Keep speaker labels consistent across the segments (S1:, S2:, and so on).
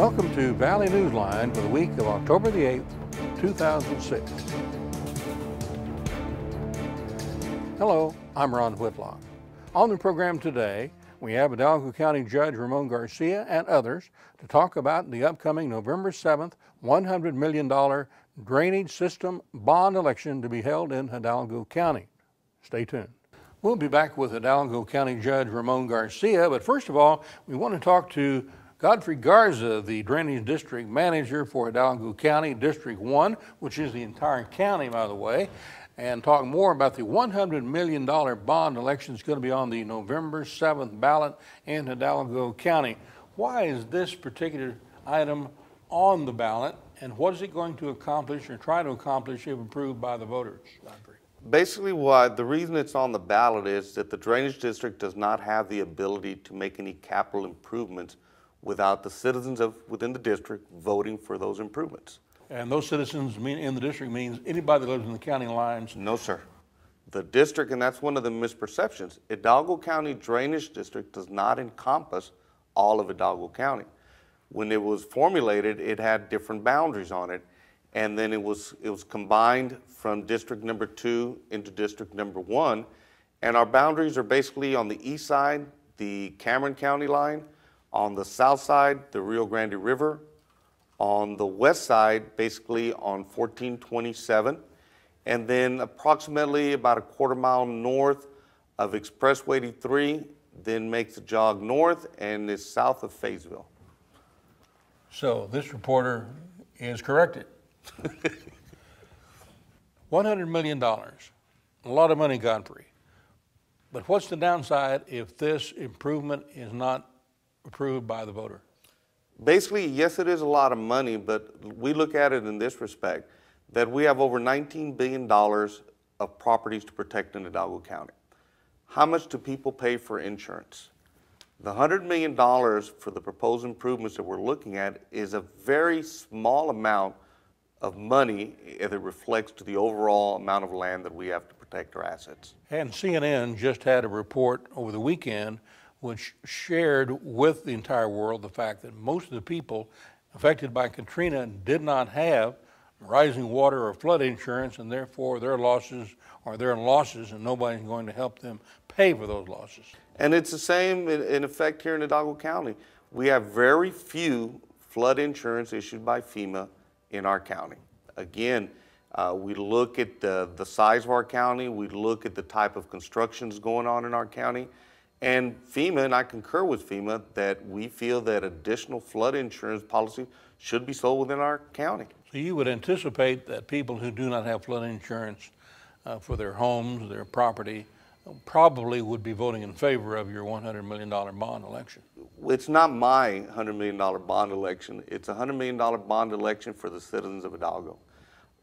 S1: Welcome to Valley Newsline for the week of October the 8th, 2006. Hello, I'm Ron Whitlock. On the program today, we have Hidalgo County Judge Ramon Garcia and others to talk about the upcoming November 7th $100 million drainage system bond election to be held in Hidalgo County. Stay tuned. We'll be back with Hidalgo County Judge Ramon Garcia, but first of all, we want to talk to Godfrey Garza, the Drainage District Manager for Hidalgo County, District 1, which is the entire county, by the way, and talk more about the $100 million bond election that's going to be on the November 7th ballot in Hidalgo County. Why is this particular item on the ballot, and what is it going to accomplish or try to accomplish if approved by the voters? Godfrey.
S2: Basically, the reason it's on the ballot is that the Drainage District does not have the ability to make any capital improvements without the citizens within the district voting for those improvements.
S1: And those citizens in the district means anybody that lives in the county lines?
S2: No, sir. The district, and that's one of the misperceptions, Hidalgo County Drainage District does not encompass all of Hidalgo County. When it was formulated, it had different boundaries on it, and then it was combined from District Number 2 into District Number 1, and our boundaries are basically on the east side, the Cameron County line, on the south side, the Rio Grande River, on the west side, basically on 1427, and then approximately about a quarter mile north of Expressway 83, then makes a jog north and is south of Fayetteville.
S1: So this reporter is corrected. $100 million, a lot of money, Godfrey. But what's the downside if this improvement is not approved by the voter?
S2: Basically, yes, it is a lot of money, but we look at it in this respect, that we have over $19 billion of properties to protect in Hidalgo County. How much do people pay for insurance? The $100 million for the proposed improvements that we're looking at is a very small amount of money as it reflects to the overall amount of land that we have to protect our assets.
S1: And CNN just had a report over the weekend which shared with the entire world the fact that most of the people affected by Katrina did not have rising water or flood insurance, and therefore their losses are their losses, and nobody's going to help them pay for those losses.
S2: And it's the same in effect here in Hidalgo County. We have very few flood insurance issued by FEMA in our county. Again, we look at the size of our county, we look at the type of constructions going on in our county, and FEMA, and I concur with FEMA, that we feel that additional flood insurance policy should be sold within our county.
S1: So you would anticipate that people who do not have flood insurance for their homes, their property, probably would be voting in favor of your $100 million bond election.
S2: It's not my $100 million bond election. It's a $100 million bond election for the citizens of Hidalgo.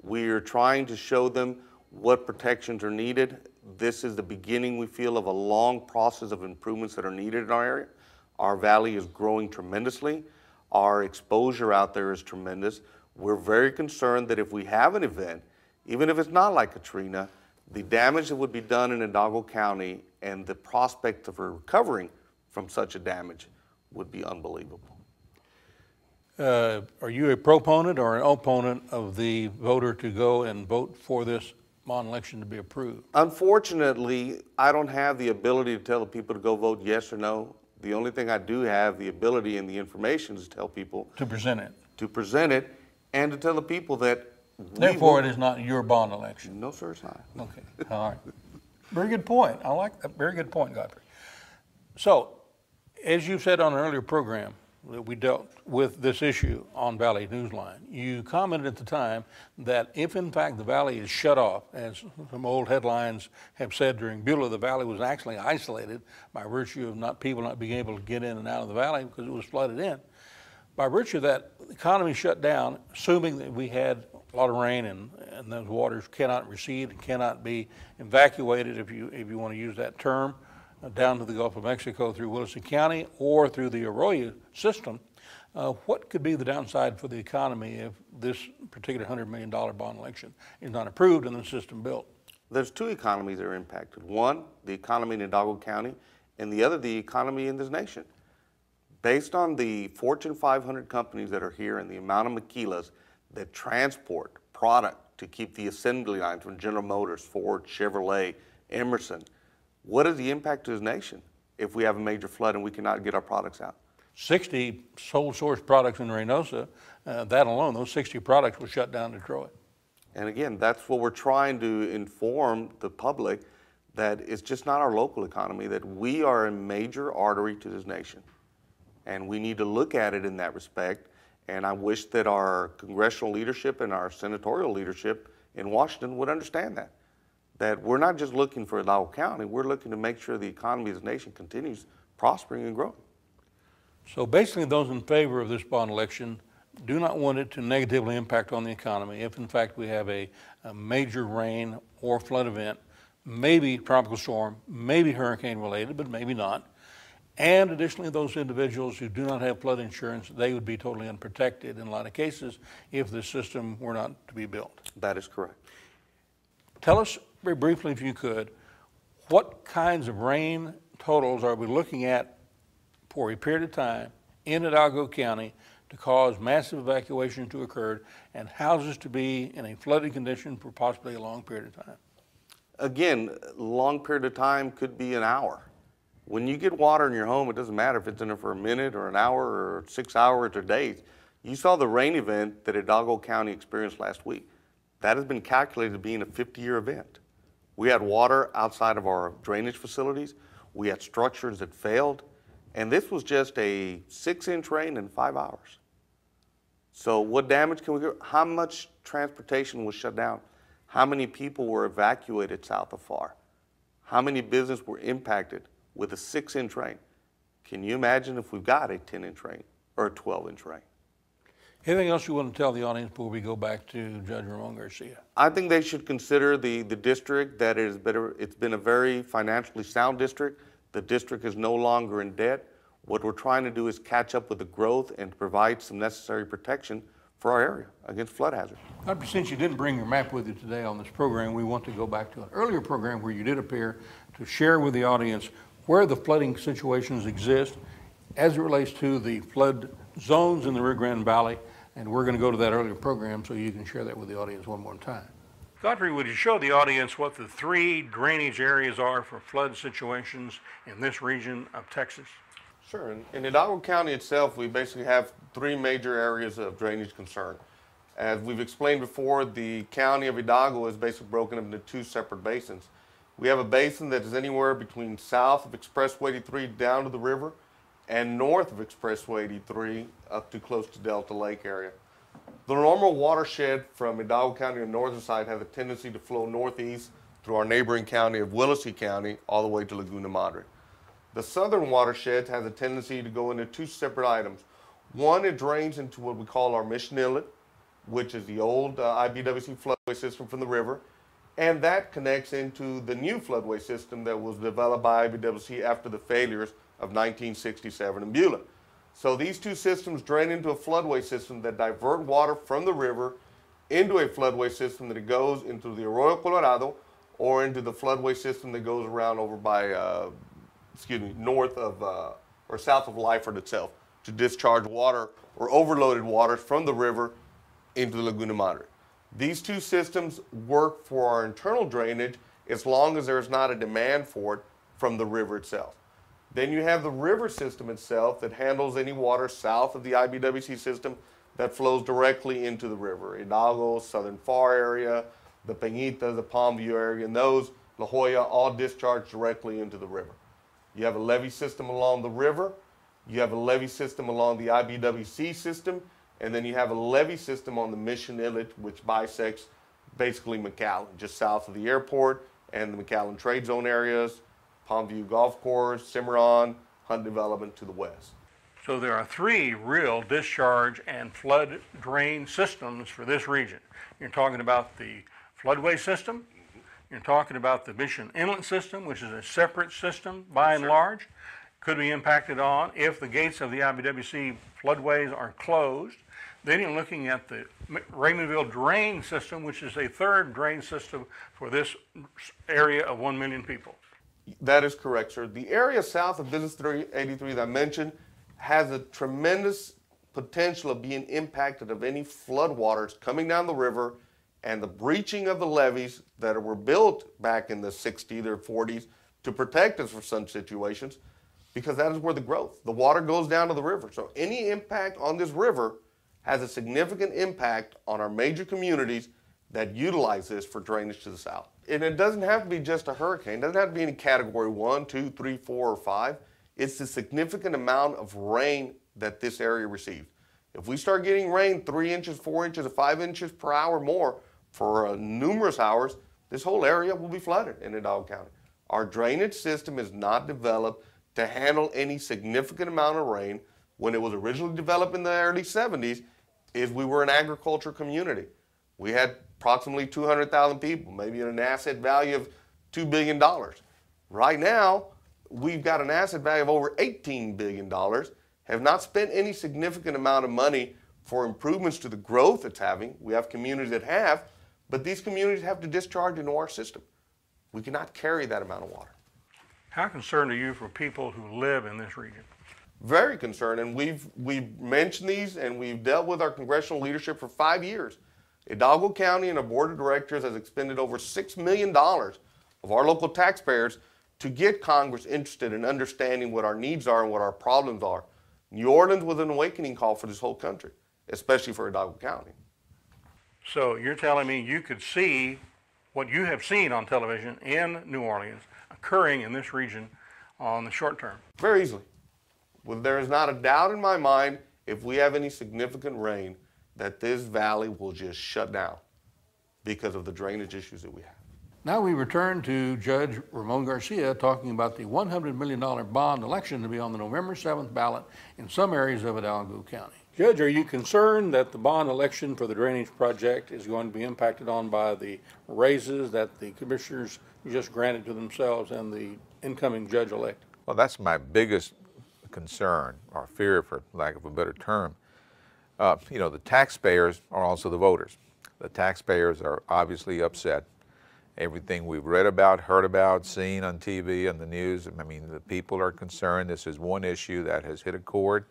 S2: We are trying to show them what protections are needed. This is the beginning, we feel, of a long process of improvements that are needed in our area. Our valley is growing tremendously. Our exposure out there is tremendous. We're very concerned that if we have an event, even if it's not like Katrina, the damage that would be done in Hidalgo County and the prospect of recovering from such a damage would be unbelievable.
S1: Are you a proponent or an opponent of the voter to go and vote for this bond election to be approved?
S2: Unfortunately, I don't have the ability to tell the people to go vote yes or no. The only thing I do have the ability and the information is to tell people
S1: to present it.
S2: To present it and to tell the people that
S1: therefore it is not your bond election.
S2: No, sir, it's not.
S1: Okay, all right. Very good point. I like that. Very good point, Godfrey. So, as you said on an earlier program that we dealt with this issue on Valley Newsline, you commented at the time that if in fact the valley is shut off, as some old headlines have said during Beulah, the valley was actually isolated by virtue of people not being able to get in and out of the valley because it was flooded in. By virtue of that, the economy shut down, assuming that we had a lot of rain and those waters cannot recede and cannot be evacuated, if you want to use that term, down to the Gulf of Mexico through Wilson County or through the Arroyo system. What could be the downside for the economy if this particular $100 million bond election is not approved and the system built?
S2: There's two economies that are impacted. One, the economy in Hidalgo County, and the other, the economy in this nation. Based on the Fortune 500 companies that are here and the amount of maquilas that transport product to keep the assembly lines from General Motors, Ford, Chevrolet, Emerson, what is the impact to this nation if we have a major flood and we cannot get our products out?
S1: 60 sole source products in Reynosa, that alone, those 60 products will shut down Detroit.
S2: And again, that's what we're trying to inform the public, that it's just not our local economy, that we are a major artery to this nation. And we need to look at it in that respect. And I wish that our congressional leadership and our senatorial leadership in Washington would understand that we're not just looking for Hidalgo County, we're looking to make sure the economy of this nation continues prospering and growing.
S1: So basically those in favor of this bond election do not want it to negatively impact on the economy if in fact we have a major rain or flood event, maybe tropical storm, maybe hurricane related, but maybe not. And additionally, those individuals who do not have flood insurance, they would be totally unprotected in a lot of cases if the system were not to be built.
S2: That is correct.
S1: Tell us very briefly, if you could, what kinds of rain totals are we looking at for a period of time in Hidalgo County to cause massive evacuation to occur and houses to be in a flooded condition for possibly a long period of time?
S2: Again, a long period of time could be an hour. When you get water in your home, it doesn't matter if it's in there for a minute or an hour or 6 hours or days. You saw the rain event that Hidalgo County experienced last week. That has been calculated to being a 50-year event. We had water outside of our drainage facilities. We had structures that failed. And this was just a 6-inch rain in 5 hours. So what damage can we get? How much transportation was shut down? How many people were evacuated south of FAR? How many businesses were impacted with a 6-inch rain? Can you imagine if we've got a 10-inch rain or a 12-inch rain?
S1: Anything else you want to tell the audience before we go back to Judge Ramon Garcia?
S2: I think they should consider the district that is better. It's been a very financially sound district. The district is no longer in debt. What we're trying to do is catch up with the growth and provide some necessary protection for our area against flood hazard.
S1: Since you didn't bring your map with you today on this program, we want to go back to an earlier program where you did appear to share with the audience where the flooding situations exist as it relates to the flood zones in the Rio Grande Valley. And we're going to go to that earlier program so you can share that with the audience one more time. Godfrey, would you show the audience what the 3 drainage areas are for flood situations in this region of Texas?
S2: Sure. In Hidalgo County itself, we basically have 3 major areas of drainage concern. As we've explained before, the county of Hidalgo is basically broken up into 2 separate basins. We have a basin that is anywhere between south of Expressway 83 down to the river and north of Expressway 83 up to close to Delta Lake area. The normal watershed from Hidalgo County on the northern side has a tendency to flow northeast through our neighboring county of Willacy County all the way to Laguna Madre. The southern watershed has a tendency to go into 2 separate items. One, it drains into what we call our Mission Inlet, which is the old IBWC floodway system from the river, and that connects into the new floodway system that was developed by IBWC after the failures of 1967 in Beulah. So these 2 systems drain into a floodway system that divert water from the river into a floodway system that goes into the Arroyo Colorado or into the floodway system that goes around over by, north of or south of Lyford itself to discharge water or overloaded water from the river into the Laguna Madre. These 2 systems work for our internal drainage as long as there is not a demand for it from the river itself. Then you have the river system itself that handles any water south of the IBWC system that flows directly into the river. Hidalgo, Southern FAR area, the Peñitas, the Palmview area, and those, La Jolla, all discharge directly into the river. You have a levee system along the river, you have a levee system along the IBWC system, and then you have a levee system on the Mission Inlet, which bisects basically McAllen, just south of the airport and the McAllen Trade Zone areas, Palmview Golf Course, Cimarron, Hunt Development to the west.
S1: So there are 3 real discharge and flood drain systems for this region. You're talking about the floodway system, you're talking about the Mission Inlet system, which is a separate system by and large, could be impacted on if the gates of the IBWC floodways are closed. Then you're looking at the Raymondville drain system, which is a 3rd drain system for this area of 1 million people.
S2: That is correct, sir. The area south of Business 383 that I mentioned has a tremendous potential of being impacted of any floodwaters coming down the river and the breaching of the levees that were built back in the 60s or 40s to protect us from such situations, because that is where the water goes down to the river. So any impact on this river has a significant impact on our major communities that utilize this for drainage to the south. And it doesn't have to be just a hurricane. It doesn't have to be in category 1, 2, 3, 4, or 5. It's the significant amount of rain that this area receives. If we start getting rain 3 inches, 4 inches, or 5 inches per hour more for numerous hours, this whole area will be flooded in Hidalgo County. Our drainage system is not developed to handle any significant amount of rain. When it was originally developed in the early 70s, we were an agriculture community. We had approximately 200,000 people, maybe an asset value of $2 billion. Right now, we've got an asset value of over $18 billion, have not spent any significant amount of money for improvements to the growth it's having. We have communities that have, but these communities have to discharge into our system. We cannot carry that amount of water.
S1: How concerned are you for people who live in this region?
S2: Very concerned, and we've mentioned these and we've dealt with our congressional leadership for 5 years. Hidalgo County and our board of directors has expended over $6 million of our local taxpayers to get Congress interested in understanding what our needs are and what our problems are. New Orleans was an awakening call for this whole country, especially for Hidalgo County.
S1: So you're telling me you could see what you have seen on television in New Orleans occurring in this region on the short term?
S2: Very easily. Well, there is not a doubt in my mind, if we have any significant rain, that this valley will just shut down because of the drainage issues that we have.
S1: Now we return to Judge Ramon Garcia talking about the $100 million bond election to be on the November 7th ballot in some areas of Hidalgo County. Judge, are you concerned that the bond election for the drainage project is going to be impacted on by the raises that the commissioners just granted to themselves and the incoming judge-elect?
S3: Well, that's my biggest concern, or fear for lack of a better term. The taxpayers are also the voters. The taxpayers are obviously upset. Everything we've read about, heard about, seen on TV and the news, I mean, the people are concerned. This is one issue that has hit a chord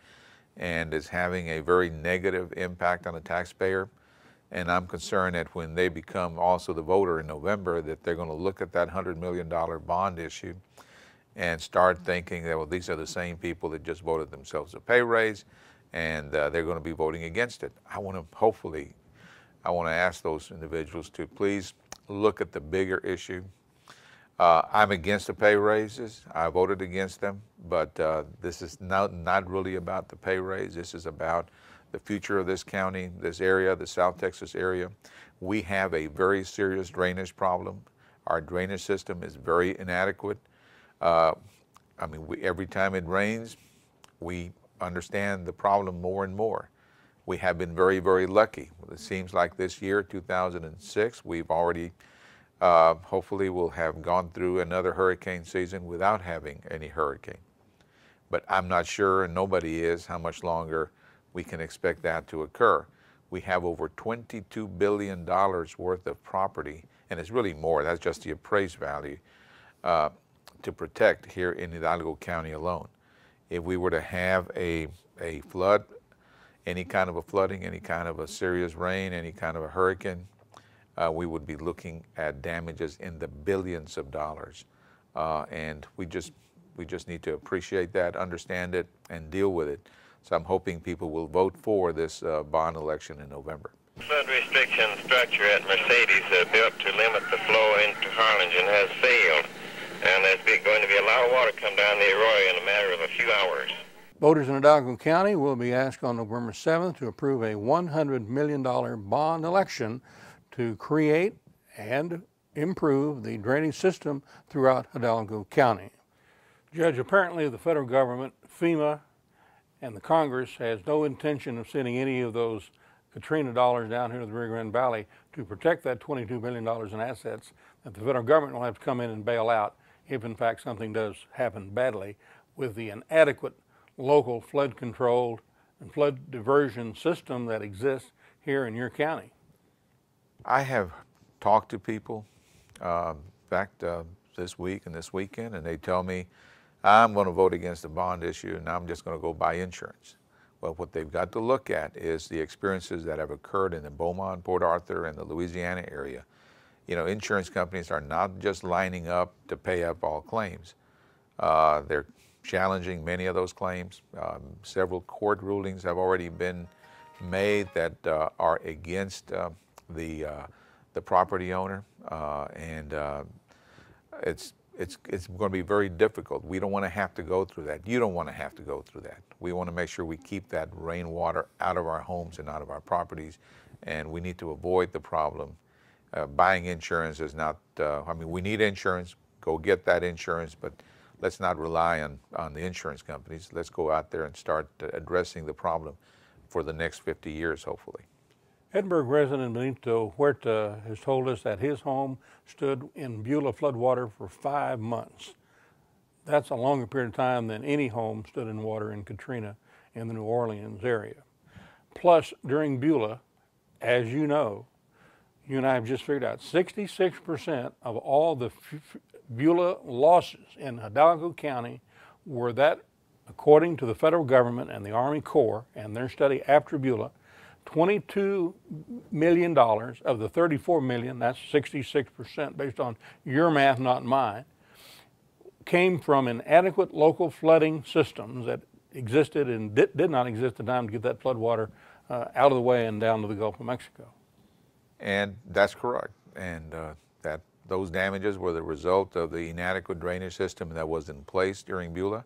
S3: and is having a very negative impact on the taxpayer. And I'm concerned that when they become also the voter in November, that they're going to look at that $100 million bond issue and start thinking that, well, these are the same people that just voted themselves a pay raise, and they're going to be voting against it. I want to ask those individuals to please look at the bigger issue. I'm against the pay raises. I voted against them, but this is not really about the pay raise. This is about the future of this county, this area, the South Texas area. We have a very serious drainage problem. Our drainage system is very inadequate. Every time it rains, we understand the problem more and more. We have been very, very lucky. It seems like this year, 2006, we've already, hopefully will have gone through another hurricane season without having any hurricane. But I'm not sure, and nobody is, how much longer we can expect that to occur. We have over $22 billion worth of property, and it's really more, that's just the appraised value, to protect here in Hidalgo County alone. If we were to have a flood, any kind of a flooding, any kind of a serious rain, any kind of a hurricane, we would be looking at damages in the billions of dollars. And we just need to appreciate that, understand it, and deal with it. So I'm hoping people will vote for this bond election in November.
S4: Flood restriction structure at Mercedes built to limit the flow into Harlingen has failed, and there's going to be a lot of water come down the arroyo in a matter of a few hours.
S1: Voters in Hidalgo County will be asked on November 7th to approve a $100 million bond election to create and improve the drainage system throughout Hidalgo County. Judge, apparently the federal government, FEMA, and the Congress has no intention of sending any of those Katrina dollars down here to the Rio Grande Valley to protect that $22 billion in assets that the federal government will have to come in and bail out if in fact something does happen badly with the inadequate local flood control and flood diversion system that exists here in your county.
S3: I have talked to people, in fact, this week and this weekend, and they tell me I'm going to vote against the bond issue and I'm just going to go buy insurance. Well, what they've got to look at is the experiences that have occurred in the Beaumont, Port Arthur, and the Louisiana area. You know, insurance companies are not just lining up to pay up all claims. They're challenging many of those claims. Several court rulings have already been made that are against the property owner, and it's going to be very difficult. We don't want to have to go through that. You don't want to have to go through that. We want to make sure we keep that rainwater out of our homes and out of our properties, and we need to avoid the problem. Buying insurance is not, I mean, we need insurance. Go get that insurance, but let's not rely on the insurance companies. Let's go out there and start addressing the problem for the next 50 years, hopefully.
S1: Edinburgh resident Benito Huerta has told us that his home stood in Beulah floodwater for 5 months. That's a longer period of time than any home stood in water in Katrina in the New Orleans area. Plus, during Beulah, as you know, you and I have just figured out 66% of all the Beulah losses in Hidalgo County were that, according to the federal government and the Army Corps and their study after Beulah, $22 million of the $34 million, that's 66% based on your math, not mine, came from inadequate local flooding systems that existed and did not exist at the time to get that flood water out of the way and down to the Gulf of Mexico.
S3: And that's correct. And those damages were the result of the inadequate drainage system that was in place during Beulah.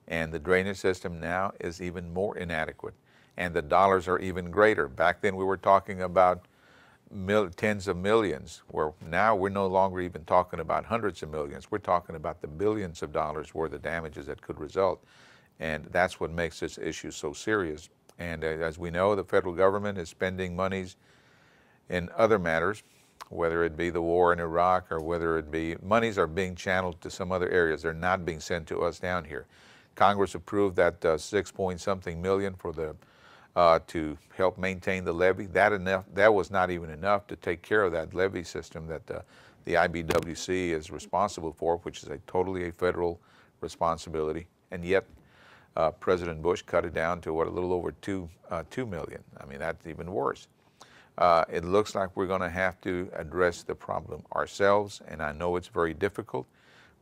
S3: And the drainage system now is even more inadequate. And the dollars are even greater. Back then we were talking about tens of millions, where now we're no longer even talking about hundreds of millions. We're talking about the billions of dollars worth of damages that could result. And that's what makes this issue so serious. And as we know, the federal government is spending monies in other matters, whether it be the war in Iraq or whether it be monies are being channeled to some other areas. They're not being sent to us down here. Congress approved that 6-point-something million for the to help maintain the levee. That was not even enough to take care of that levee system that the IBWC is responsible for, which is totally a federal responsibility. And yet, President Bush cut it down to what, a little over $2 million. I mean, that's even worse. It looks like we're going to have to address the problem ourselves, and I know it's very difficult.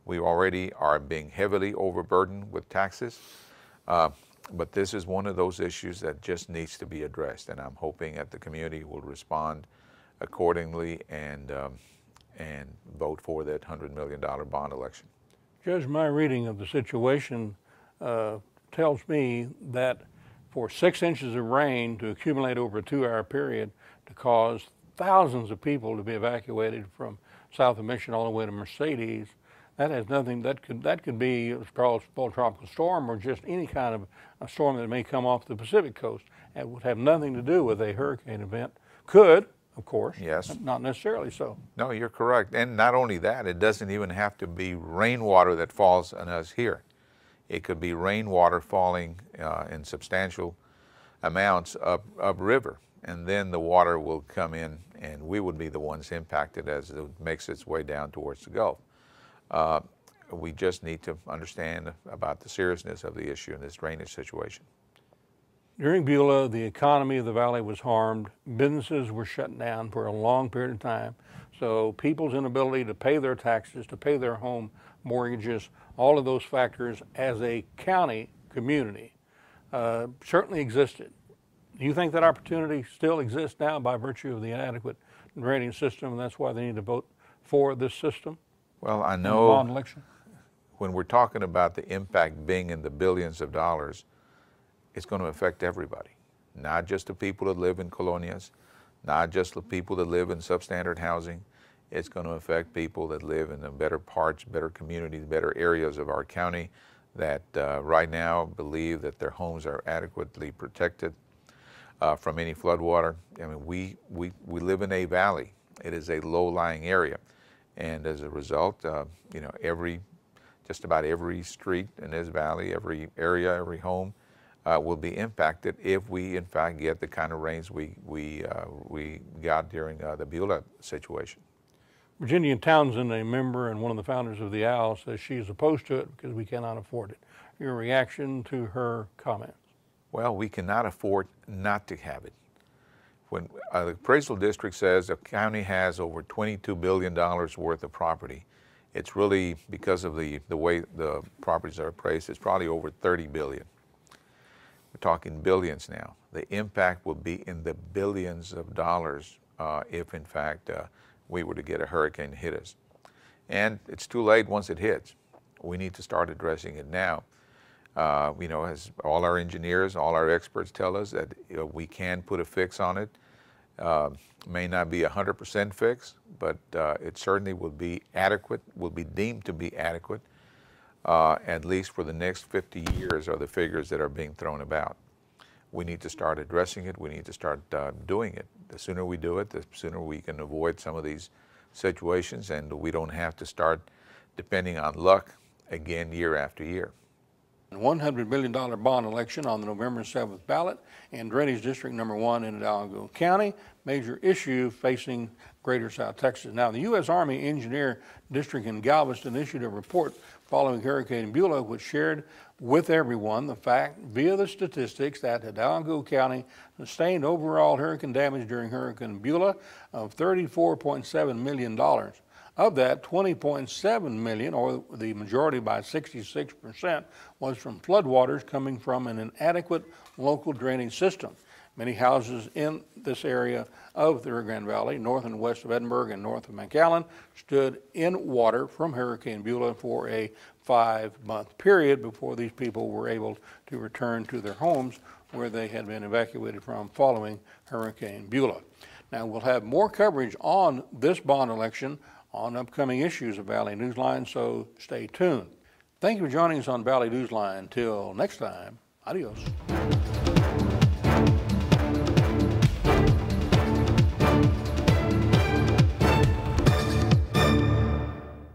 S3: We already are being heavily overburdened with taxes. But this is one of those issues that just needs to be addressed, and I'm hoping that the community will respond accordingly and vote for that $100 million bond election.
S1: Judge, my reading of the situation tells me that for 6 inches of rain to accumulate over a 2-hour period to cause thousands of people to be evacuated from south of Mission all the way to Mercedes, that has nothing, that could be a tropical storm or just any kind of a storm that may come off the Pacific coast. It would have nothing to do with a hurricane event. Could, of course,
S3: yes,
S1: not necessarily so.
S3: No, you're correct. And not only that, it doesn't even have to be rainwater that falls on us here. It could be rainwater falling in substantial amounts upriver, and then the water will come in and we would be the ones impacted as it makes its way down towards the Gulf. We just need to understand about the seriousness of the issue in this drainage situation.
S1: During Beulah, the economy of the valley was harmed. Businesses were shut down for a long period of time. So people's inability to pay their taxes, to pay their home mortgages, all of those factors as a county community certainly existed. Do you think that opportunity still exists now by virtue of the inadequate drainage system, and that's why they need to vote for this system?
S3: Well, I know
S1: bond election?
S3: When we're talking about the impact being in the billions of dollars, it's going to affect everybody, not just the people that live in colonias, not just the people that live in substandard housing. It's going to affect people that live in the better parts, better communities, better areas of our county that right now believe that their homes are adequately protected from any floodwater. I mean, we live in a valley. It is a low-lying area. And as a result, you know, just about every street in this valley, every area, every home will be impacted if we, in fact, get the kind of rains we got during the Beulah situation.
S1: Virginia Townsend, a member and one of the founders of the OWL, says she's opposed to it because we cannot afford it. Your reaction to her comments?
S3: Well, we cannot afford not to have it. When the appraisal district says the county has over $22 billion worth of property, it's really because of the way the properties are appraised, it's probably over 30 billion. We're talking billions now. The impact will be in the billions of dollars if in fact we were to get a hurricane hit us. And it's too late once it hits. We need to start addressing it now. You know, as all our engineers, all our experts tell us that we can put a fix on it. May not be 100% fix, but it certainly will be adequate, will be deemed to be adequate, at least for the next 50 years are the figures that are being thrown about. We need to start addressing it. We need to start doing it. The sooner we do it, the sooner we can avoid some of these situations, and we don't have to start depending on luck again year after year.
S1: $100 million bond election on the November 7th ballot in Drainage District number 1 in Hidalgo County, major issue facing greater South Texas. Now, the U.S. Army Engineer District in Galveston issued a report following Hurricane Beulah, which shared with everyone the fact via the statistics that Hidalgo County sustained overall hurricane damage during Hurricane Beulah of $34.7 million. Of that, 20.7 million, or the majority by 66%, was from floodwaters coming from an inadequate local drainage system. Many houses in this area of the Rio Grande Valley, north and west of Edinburgh and north of McAllen, stood in water from Hurricane Beulah for a 5-month period before these people were able to return to their homes where they had been evacuated from following Hurricane Beulah. Now, we'll have more coverage on this bond election on upcoming issues of Valley Newsline, so stay tuned. Thank you for joining us on Valley Newsline. Till next time, adios.